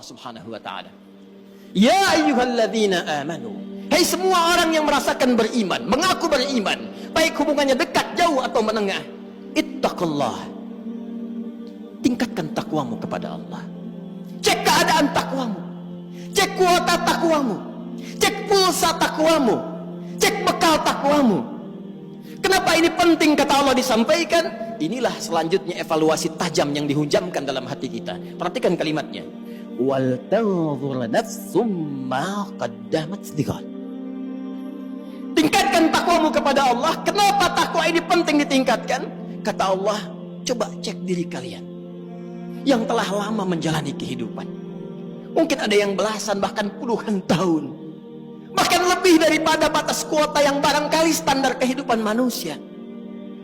Allah Subhanahu wa taala. Ya ayyuhalladzina amanu, hai semua orang yang merasakan beriman, mengaku beriman, baik hubungannya dekat, jauh atau menengah, ittaqullah. Tingkatkan takwamu kepada Allah. Cek keadaan takwamu, cek kuota takwamu, cek pulsa takwamu, cek bekal takwamu. Kenapa ini penting kata Allah disampaikan? Inilah selanjutnya evaluasi tajam yang dihujamkan dalam hati kita. Perhatikan kalimatnya. Wal tanzur nafsum ma qaddamat lighad. Tingkatkan takwamu kepada Allah. Kenapa takwa ini penting ditingkatkan? Kata Allah, coba cek diri kalian yang telah lama menjalani kehidupan. Mungkin ada yang belasan bahkan puluhan tahun, bahkan lebih daripada batas kuota yang barangkali standar kehidupan manusia.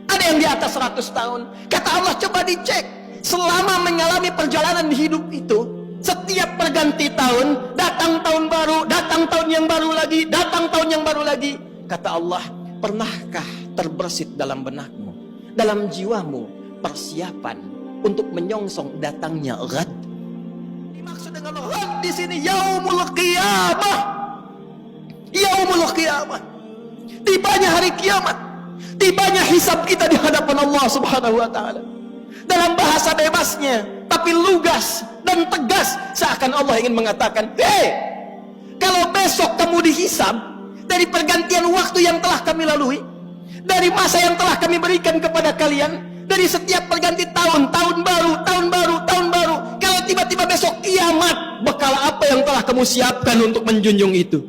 Ada yang di atas 100 tahun. Kata Allah, coba dicek. Selama mengalami perjalanan hidup itu, setiap perganti tahun, datang tahun baru, datang tahun yang baru lagi, datang tahun yang baru lagi. Kata Allah, pernahkah terbersit dalam benakmu, dalam jiwamu, persiapan untuk menyongsong datangnya ghad? Dimaksud dengan ghad di sini yaumul qiyamah. Yaumul qiyamah. Tibanya hari kiamat. Tibanya hisab kita di hadapan Allah Subhanahu wa taala. Dalam bahasa bebasnya, tapi lugas dan tegas, seakan Allah ingin mengatakan, "Hei, kalau besok kamu dihisab dari pergantian waktu yang telah kami lalui, dari masa yang telah kami berikan kepada kalian, dari setiap perganti tahun, tahun baru, tahun baru, tahun baru, kalau tiba-tiba besok kiamat, bekal apa yang telah kamu siapkan untuk menjunjung itu?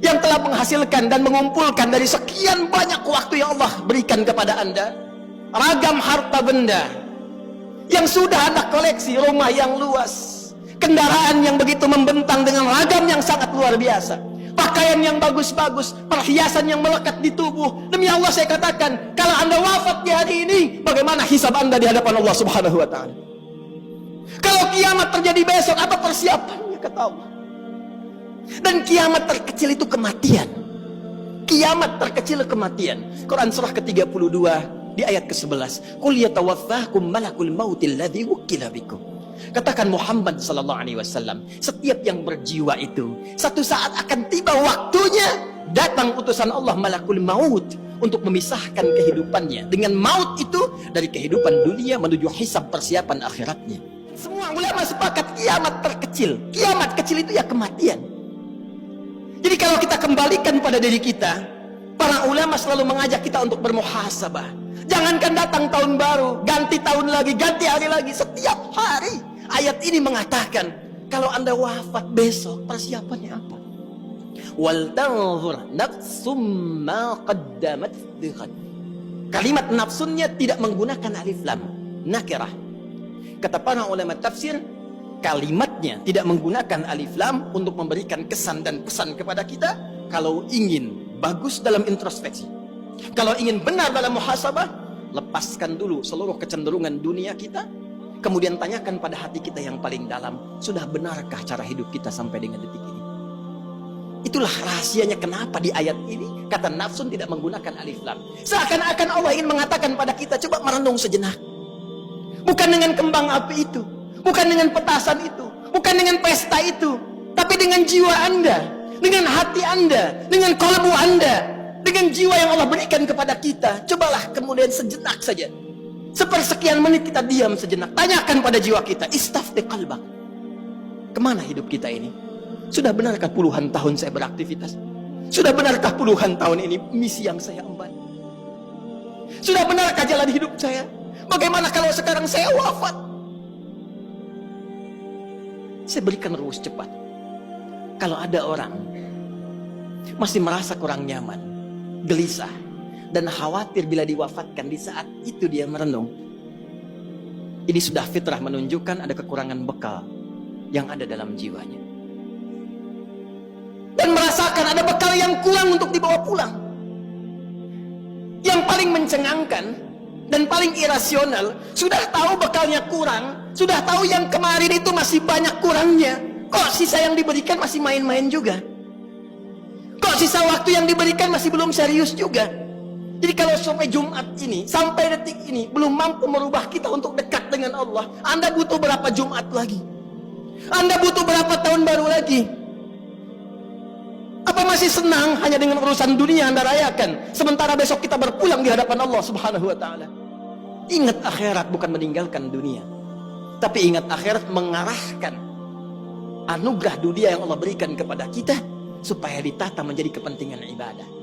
Yang telah menghasilkan dan mengumpulkan dari sekian banyak waktu yang Allah berikan kepada Anda, ragam harta benda yang sudah Anda koleksi, rumah yang luas, kendaraan yang begitu membentang dengan ragam yang sangat luar biasa, pakaian yang bagus-bagus, perhiasan yang melekat di tubuh. Demi Allah saya katakan, kalau Anda wafat di hari ini, bagaimana hisab Anda di hadapan Allah Subhanahu wa taala? Kalau kiamat terjadi besok, apa persiapannya kata Allah? Dan kiamat terkecil itu kematian. Kiamat terkecil kematian. Quran surah ke-32 di ayat ke-11. Qul yatawaffakum malakul mautil ladzi wukila bikum. Katakan Muhammad sallallahu alaihi wasallam, setiap yang berjiwa itu satu saat akan tiba waktunya, datang utusan Allah malakul maut untuk memisahkan kehidupannya dengan maut itu dari kehidupan dunia menuju hisab persiapan akhiratnya. Semua ulama sepakat kiamat terkecil. Kiamat kecil itu ya kematian. Jadi kalau kita kembalikan pada diri kita, para ulama selalu mengajak kita untuk bermuhasabah. Jangankan datang tahun baru, ganti tahun lagi, ganti hari lagi, setiap hari. Ayat ini mengatakan, kalau Anda wafat besok, persiapannya apa? Wal tanzur nafsum ma qaddamat lighad. Kalimat nafsunnya tidak menggunakan alif lam, nakirah. Kata para ulama tafsir, kalimatnya tidak menggunakan alif lam untuk memberikan kesan dan pesan kepada kita. Kalau ingin bagus dalam introspeksi, kalau ingin benar dalam muhasabah, lepaskan dulu seluruh kecenderungan dunia kita, kemudian tanyakan pada hati kita yang paling dalam, sudah benarkah cara hidup kita sampai dengan detik ini? Itulah rahasianya kenapa di ayat ini kata nafsun tidak menggunakan alif lam. Seakan-akan Allah ingin mengatakan pada kita, coba merenung sejenak. Bukan dengan kembang api itu, bukan dengan petasan itu, bukan dengan pesta itu, tapi dengan jiwa Anda, dengan hati Anda, dengan kalbu Anda, dengan jiwa yang Allah berikan kepada kita. Cobalah kemudian sejenak saja, sepersekian menit kita diam sejenak, tanyakan pada jiwa kita, istafti qalbak, kemana hidup kita ini? Sudah benarkah puluhan tahun saya beraktivitas? Sudah benarkah puluhan tahun ini misi yang saya emban? Sudah benarkah jalan hidup saya? Bagaimana kalau sekarang saya wafat? Saya berikan rumus cepat. Kalau ada orang masih merasa kurang nyaman, gelisah, dan khawatir bila diwafatkan, di saat itu dia merenung, ini sudah fitrah menunjukkan ada kekurangan bekal yang ada dalam jiwanya, dan merasakan ada bekal yang kurang untuk dibawa pulang. Yang paling mencengangkan dan paling irasional, sudah tahu bekalnya kurang, sudah tahu yang kemarin itu masih banyak kurangnya, kok sisa yang diberikan masih main-main juga? Kok sisa waktu yang diberikan masih belum serius juga? Jadi kalau sampai Jumat ini, sampai detik ini belum mampu merubah kita untuk dekat dengan Allah, Anda butuh berapa Jumat lagi? Anda butuh berapa tahun baru lagi? Apa masih senang hanya dengan urusan dunia Anda rayakan, sementara besok kita berpulang di hadapan Allah Subhanahu wa taala? Ingat akhirat, bukan meninggalkan dunia. Tapi ingat akhirat mengarahkan anugerah dunia yang Allah berikan kepada kita supaya ditata menjadi kepentingan ibadah.